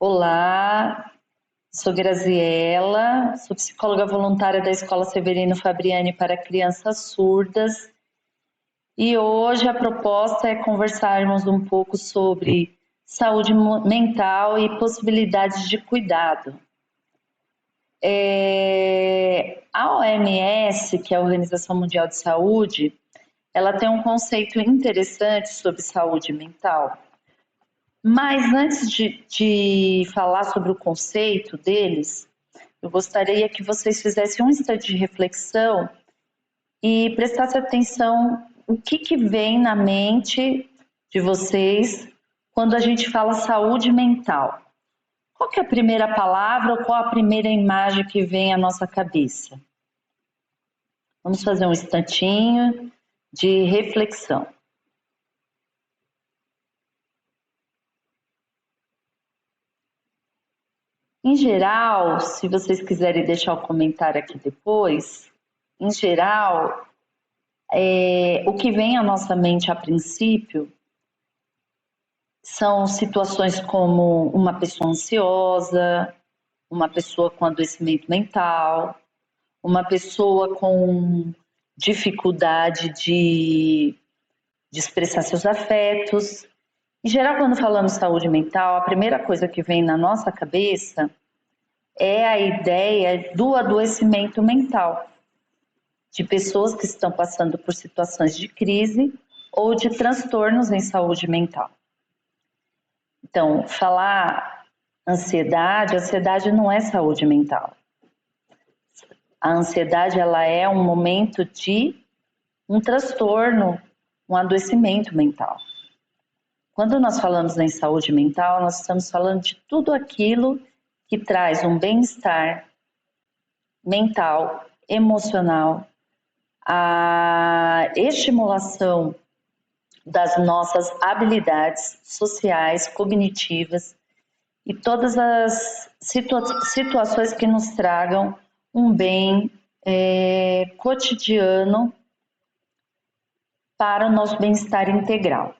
Olá, sou Graziela, sou psicóloga voluntária da Escola Severino Fabriani para crianças surdas e hoje a proposta é conversarmos um pouco sobre saúde mental e possibilidades de cuidado. A OMS, que é a Organização Mundial de Saúde, ela tem um conceito interessante sobre saúde mental. Mas antes de falar sobre o conceito deles, eu gostaria que vocês fizessem um instante de reflexão e prestassem atenção o que vem na mente de vocês quando a gente fala saúde mental. Qual que é a primeira palavra ou qual a primeira imagem que vem à nossa cabeça? Vamos fazer um instantinho de reflexão. Em geral, se vocês quiserem deixar o comentário aqui depois, em geral, o que vem à nossa mente a princípio são situações como uma pessoa ansiosa, uma pessoa com adoecimento mental, uma pessoa com dificuldade de expressar seus afetos. Em geral, quando falamos saúde mental, a primeira coisa que vem na nossa cabeça é a ideia do adoecimento mental, de pessoas que estão passando por situações de crise ou de transtornos em saúde mental. Então, falar ansiedade não é saúde mental. A ansiedade, ela é um momento de um transtorno, um adoecimento mental. Quando nós falamos em saúde mental, nós estamos falando de tudo aquilo que traz um bem-estar mental, emocional, a estimulação das nossas habilidades sociais, cognitivas e todas as situações que nos tragam um bem cotidiano para o nosso bem-estar integral.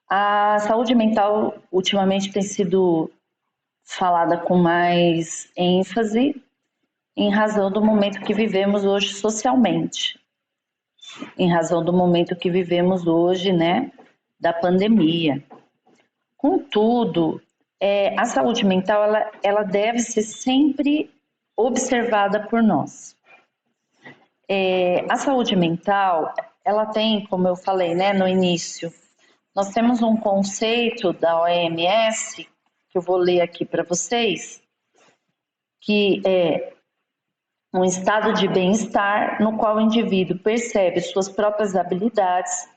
A saúde mental ultimamente tem sido falada com mais ênfase em razão do momento que vivemos hoje socialmente, em razão do momento que vivemos hoje, né, da pandemia. Contudo, a saúde mental, ela deve ser sempre observada por nós. A saúde mental, ela tem, como eu falei, né, no início, nós temos um conceito da OMS, que eu vou ler aqui para vocês, que é um estado de bem-estar no qual o indivíduo percebe suas próprias habilidades,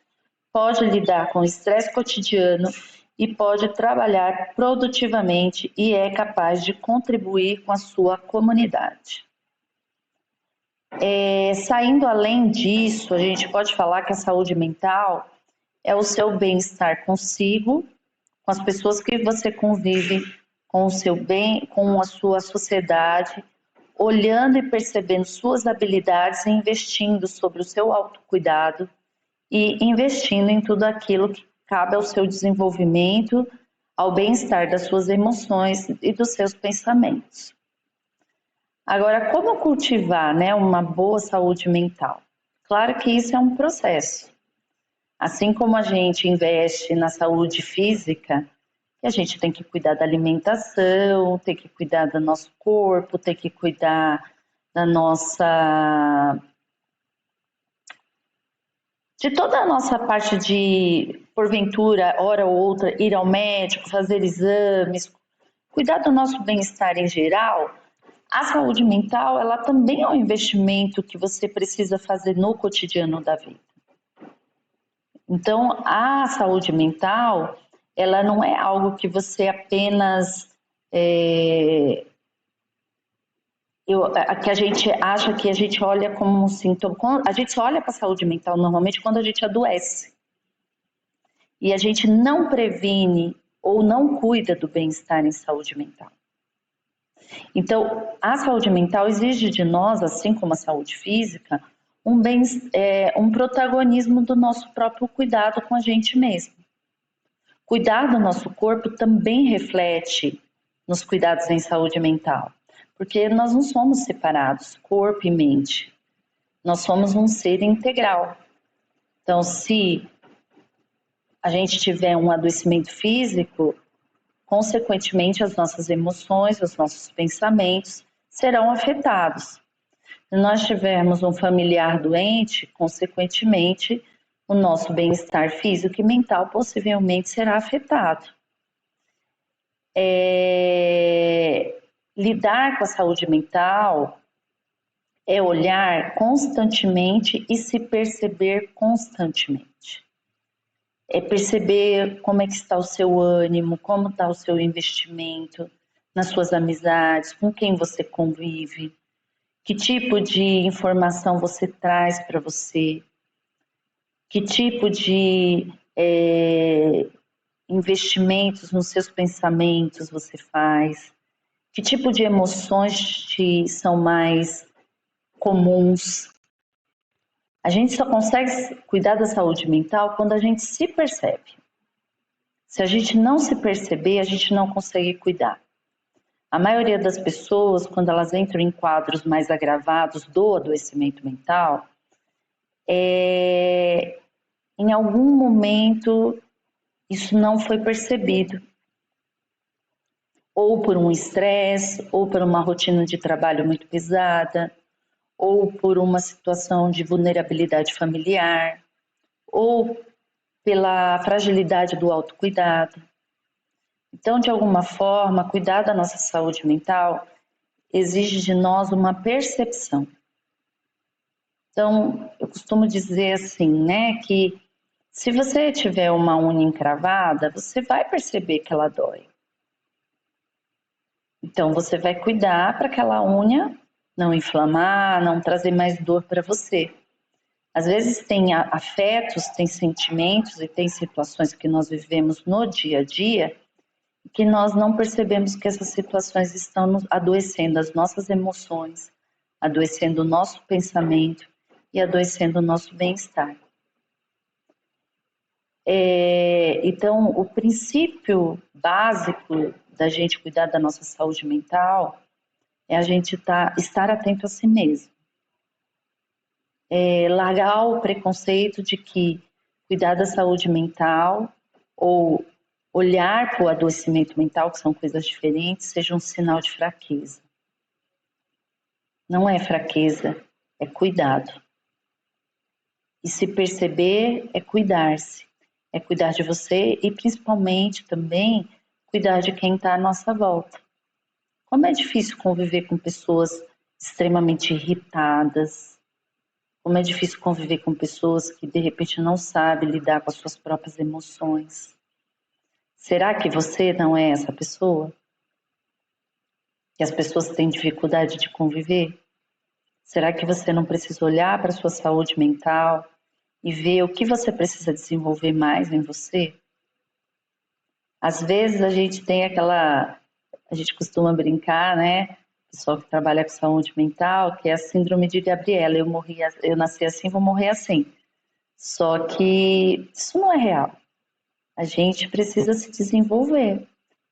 pode lidar com o estresse cotidiano e pode trabalhar produtivamente e é capaz de contribuir com a sua comunidade. Saindo além disso, a gente pode falar que a saúde mental é o seu bem-estar consigo, com as pessoas que você convive, com o seu bem, com a sua sociedade, olhando e percebendo suas habilidades e investindo sobre o seu autocuidado e investindo em tudo aquilo que cabe ao seu desenvolvimento, ao bem-estar das suas emoções e dos seus pensamentos. Agora, como cultivar, né, uma boa saúde mental? Claro que isso é um processo. Assim como a gente investe na saúde física, a gente tem que cuidar da alimentação, tem que cuidar do nosso corpo, tem que cuidar da nossa... de toda a nossa parte de, porventura, hora ou outra, ir ao médico, fazer exames, cuidar do nosso bem-estar em geral. A saúde mental, ela também é um investimento que você precisa fazer no cotidiano da vida. Então, a saúde mental, ela não é algo que você apenas... que a gente acha que a gente olha como um sintoma. A gente só olha para a saúde mental normalmente quando a gente adoece. E a gente não previne ou não cuida do bem-estar em saúde mental. Então, a saúde mental exige de nós, assim como a saúde física, um protagonismo do nosso próprio cuidado com a gente mesmo. Cuidar do nosso corpo também reflete nos cuidados em saúde mental, porque nós não somos separados, corpo e mente. Nós somos um ser integral. Então, se a gente tiver um adoecimento físico, consequentemente, as nossas emoções, os nossos pensamentos serão afetados. Se nós tivermos um familiar doente, consequentemente, o nosso bem-estar físico e mental possivelmente será afetado. Lidar com a saúde mental é olhar constantemente e se perceber constantemente. É perceber como é que está o seu ânimo, como está o seu investimento nas suas amizades, com quem você convive, que tipo de informação você traz para você, que tipo de investimentos nos seus pensamentos você faz, que tipo de emoções te são mais comuns. A gente só consegue cuidar da saúde mental quando a gente se percebe. Se a gente não se perceber, a gente não consegue cuidar. A maioria das pessoas, quando elas entram em quadros mais agravados do adoecimento mental, em algum momento isso não foi percebido. Ou por um estresse, ou por uma rotina de trabalho muito pesada, ou por uma situação de vulnerabilidade familiar, ou pela fragilidade do autocuidado. Então, de alguma forma, cuidar da nossa saúde mental exige de nós uma percepção. Então, eu costumo dizer assim, né, que se você tiver uma unha encravada, você vai perceber que ela dói. Então, você vai cuidar para aquela unha não inflamar, não trazer mais dor para você. Às vezes tem afetos, tem sentimentos e tem situações que nós vivemos no dia a dia que nós não percebemos que essas situações estão nos adoecendo as nossas emoções, adoecendo o nosso pensamento e adoecendo o nosso bem-estar. Então, o princípio básico da gente cuidar da nossa saúde mental é a gente estar atento a si mesmo. Largar o preconceito de que cuidar da saúde mental ou olhar para o adoecimento mental, que são coisas diferentes, seja um sinal de fraqueza. Não é fraqueza, é cuidado. E se perceber é cuidar-se, é cuidar de você e principalmente também cuidar de quem está à nossa volta. Como é difícil conviver com pessoas extremamente irritadas, como é difícil conviver com pessoas que de repente não sabem lidar com as suas próprias emoções. Será que você não é essa pessoa? Que as pessoas têm dificuldade de conviver? Será que você não precisa olhar para a sua saúde mental e ver o que você precisa desenvolver mais em você? Às vezes a gente tem a gente costuma brincar, né? Pessoal que trabalha com saúde mental, que é a síndrome de Gabriela. Eu nasci assim, vou morrer assim. Só que isso não é real. A gente precisa se desenvolver.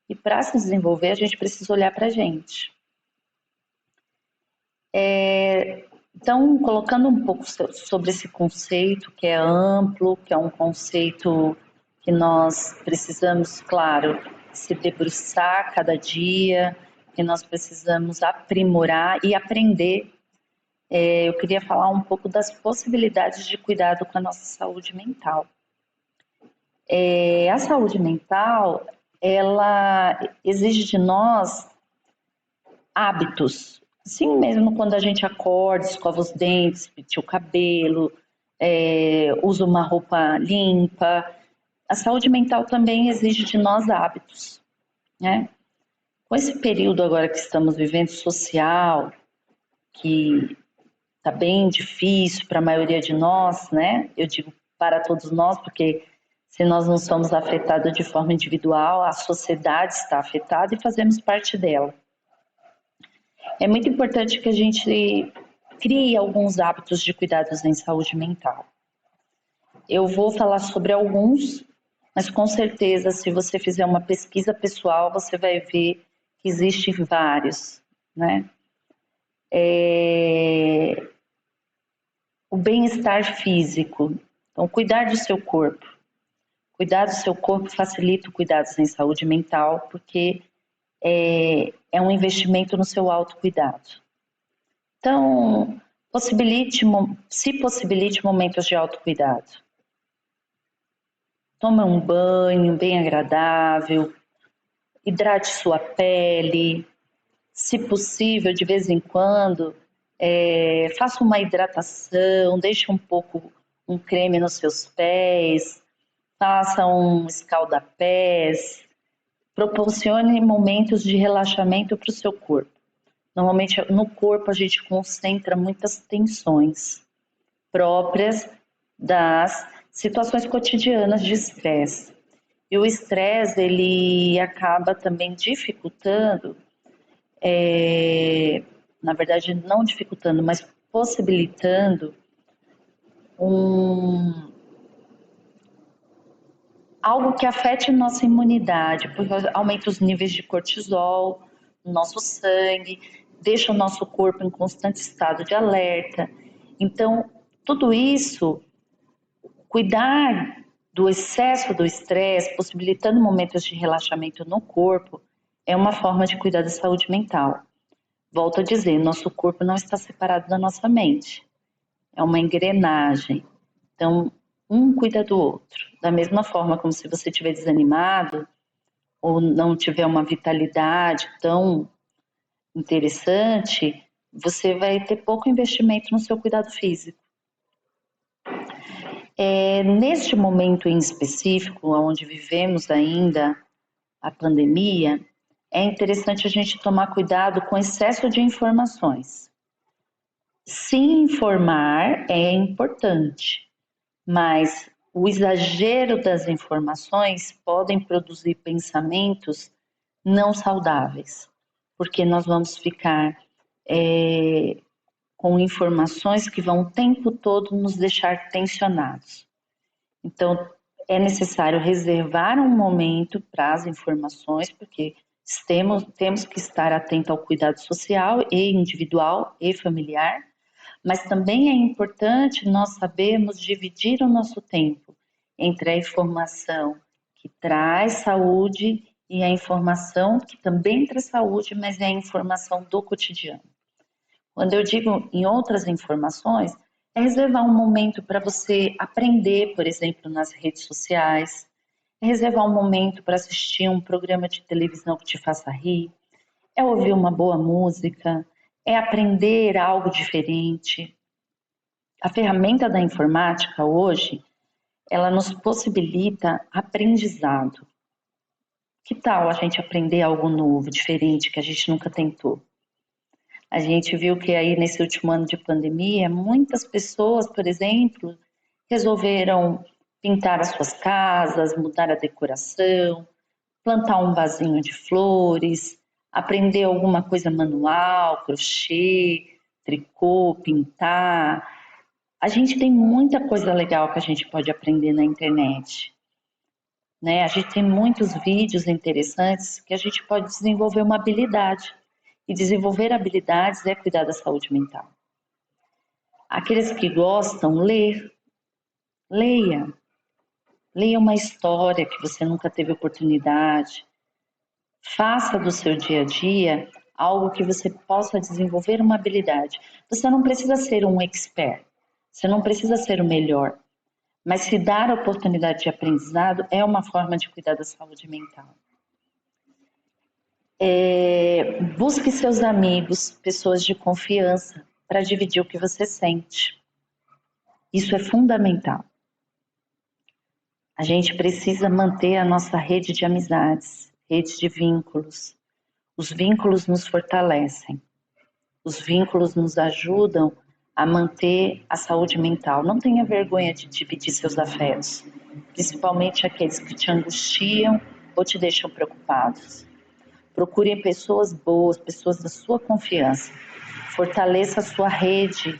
E para se desenvolver, a gente precisa olhar para a gente. Então, colocando um pouco sobre esse conceito, que é amplo, que é um conceito que nós precisamos, claro, se debruçar cada dia, que nós precisamos aprimorar e aprender. Eu queria falar um pouco das possibilidades de cuidado com a nossa saúde mental. A saúde mental, ela exige de nós hábitos. Assim mesmo quando a gente acorda, escova os dentes, penteia o cabelo, usa uma roupa limpa. A saúde mental também exige de nós hábitos, né? Com esse período agora que estamos vivendo social, que está bem difícil para a maioria de nós, né? Eu digo para todos nós, porque se nós não somos afetados de forma individual, a sociedade está afetada e fazemos parte dela. É muito importante que a gente crie alguns hábitos de cuidados em saúde mental. Eu vou falar sobre alguns, mas com certeza, se você fizer uma pesquisa pessoal, você vai ver que existem vários, né? O bem-estar físico. Então, cuidar do seu corpo. Cuidar do seu corpo facilita o cuidados em saúde mental, porque é um investimento no seu autocuidado. Então, se possibilite momentos de autocuidado. Tome um banho bem agradável, hidrate sua pele, se possível, de vez em quando, faça uma hidratação, deixe um creme nos seus pés, faça um escalda-pés, proporcione momentos de relaxamento para o seu corpo. Normalmente no corpo a gente concentra muitas tensões próprias das situações cotidianas de estresse. E o estresse, ele acaba também dificultando, na verdade não dificultando, mas possibilitando algo que afete nossa imunidade, porque aumenta os níveis de cortisol no nosso sangue, deixa o nosso corpo em constante estado de alerta. Então, tudo isso, cuidar do excesso do estresse, possibilitando momentos de relaxamento no corpo, é uma forma de cuidar da saúde mental. Volto a dizer, nosso corpo não está separado da nossa mente. É uma engrenagem. Então, um cuida do outro. Da mesma forma como se você estiver desanimado ou não tiver uma vitalidade tão interessante, você vai ter pouco investimento no seu cuidado físico. Neste momento em específico, onde vivemos ainda a pandemia, é interessante a gente tomar cuidado com excesso de informações. Se informar é importante, mas o exagero das informações podem produzir pensamentos não saudáveis, porque nós vamos ficar com informações que vão o tempo todo nos deixar tensionados. Então, é necessário reservar um momento para as informações, porque temos que estar atento ao cuidado social e individual e familiar, mas também é importante nós sabermos dividir o nosso tempo entre a informação que traz saúde e a informação que também traz saúde, mas é a informação do cotidiano. Quando eu digo em outras informações, é reservar um momento para você aprender, por exemplo, nas redes sociais, é reservar um momento para assistir um programa de televisão que te faça rir, é ouvir uma boa música, é aprender algo diferente. A ferramenta da informática hoje, ela nos possibilita aprendizado. Que tal a gente aprender algo novo, diferente, que a gente nunca tentou? A gente viu que aí nesse último ano de pandemia, muitas pessoas, por exemplo, resolveram pintar as suas casas, mudar a decoração, plantar um vasinho de flores, aprender alguma coisa manual, crochê, tricô, pintar. A gente tem muita coisa legal que a gente pode aprender na internet, né? A gente tem muitos vídeos interessantes que a gente pode desenvolver uma habilidade. E desenvolver habilidades é cuidar da saúde mental. Aqueles que gostam, leia. Leia uma história que você nunca teve oportunidade. Faça do seu dia a dia algo que você possa desenvolver uma habilidade. Você não precisa ser um expert, você não precisa ser o melhor, mas se dar a oportunidade de aprendizado é uma forma de cuidar da saúde mental. Busque seus amigos, pessoas de confiança, para dividir o que você sente. Isso é fundamental. A gente precisa manter a nossa rede de amizades, rede de vínculos. Os vínculos nos fortalecem. Os vínculos nos ajudam a manter a saúde mental. Não tenha vergonha de dividir seus afetos, principalmente aqueles que te angustiam ou te deixam preocupados. Procure pessoas boas, pessoas da sua confiança. Fortaleça a sua rede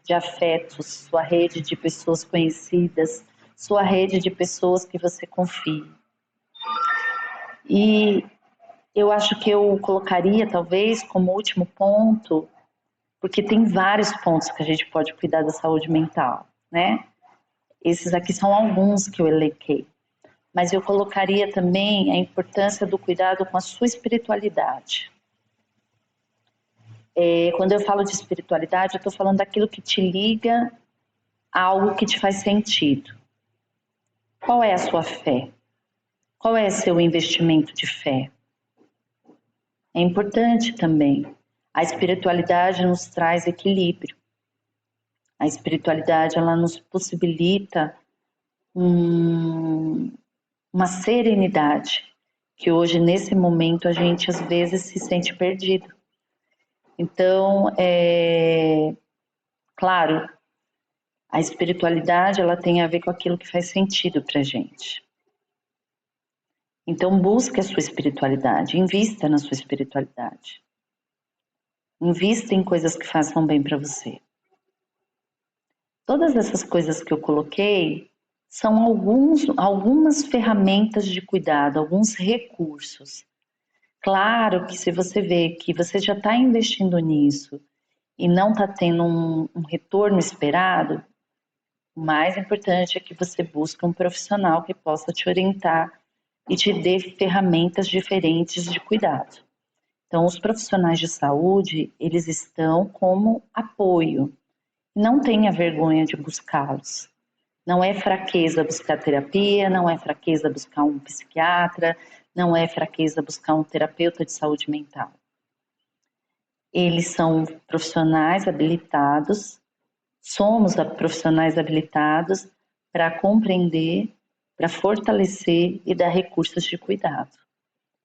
de afetos, sua rede de pessoas conhecidas, sua rede de pessoas que você confie. E eu acho que eu colocaria, talvez, como último ponto, porque tem vários pontos que a gente pode cuidar da saúde mental, né? Esses aqui são alguns que eu elenquei. Mas eu colocaria também a importância do cuidado com a sua espiritualidade. Quando eu falo de espiritualidade, eu estou falando daquilo que te liga a algo que te faz sentido. Qual é a sua fé? Qual é o seu investimento de fé? É importante também. A espiritualidade nos traz equilíbrio. A espiritualidade, ela nos possibilita uma serenidade que hoje, nesse momento, a gente às vezes se sente perdido. Então, claro, a espiritualidade, ela tem a ver com aquilo que faz sentido pra gente. Então, busque a sua espiritualidade, invista na sua espiritualidade. Invista em coisas que façam bem para você. Todas essas coisas que eu coloquei são algumas ferramentas de cuidado, alguns recursos. Claro que se você vê que você já está investindo nisso e não está tendo um retorno esperado, o mais importante é que você busque um profissional que possa te orientar e te dê ferramentas diferentes de cuidado. Então, os profissionais de saúde, eles estão como apoio. Não tenha vergonha de buscá-los. Não é fraqueza buscar terapia, não é fraqueza buscar um psiquiatra, não é fraqueza buscar um terapeuta de saúde mental. Eles são profissionais habilitados, somos profissionais habilitados para compreender, para fortalecer e dar recursos de cuidado.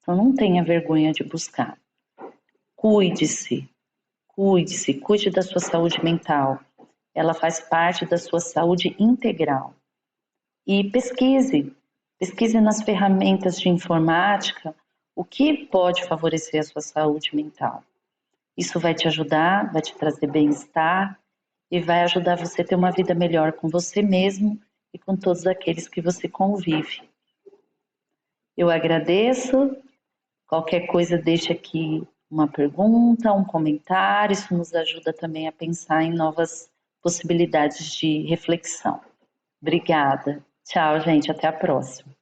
Então, não tenha vergonha de buscar. Cuide-se, cuide-se, cuide da sua saúde mental. Ela faz parte da sua saúde integral. E pesquise nas ferramentas de informática o que pode favorecer a sua saúde mental. Isso vai te ajudar, vai te trazer bem-estar e vai ajudar você a ter uma vida melhor com você mesmo e com todos aqueles que você convive. Eu agradeço. Qualquer coisa, deixe aqui uma pergunta, um comentário. Isso nos ajuda também a pensar em novas possibilidades de reflexão. Obrigada. Tchau, gente. Até a próxima.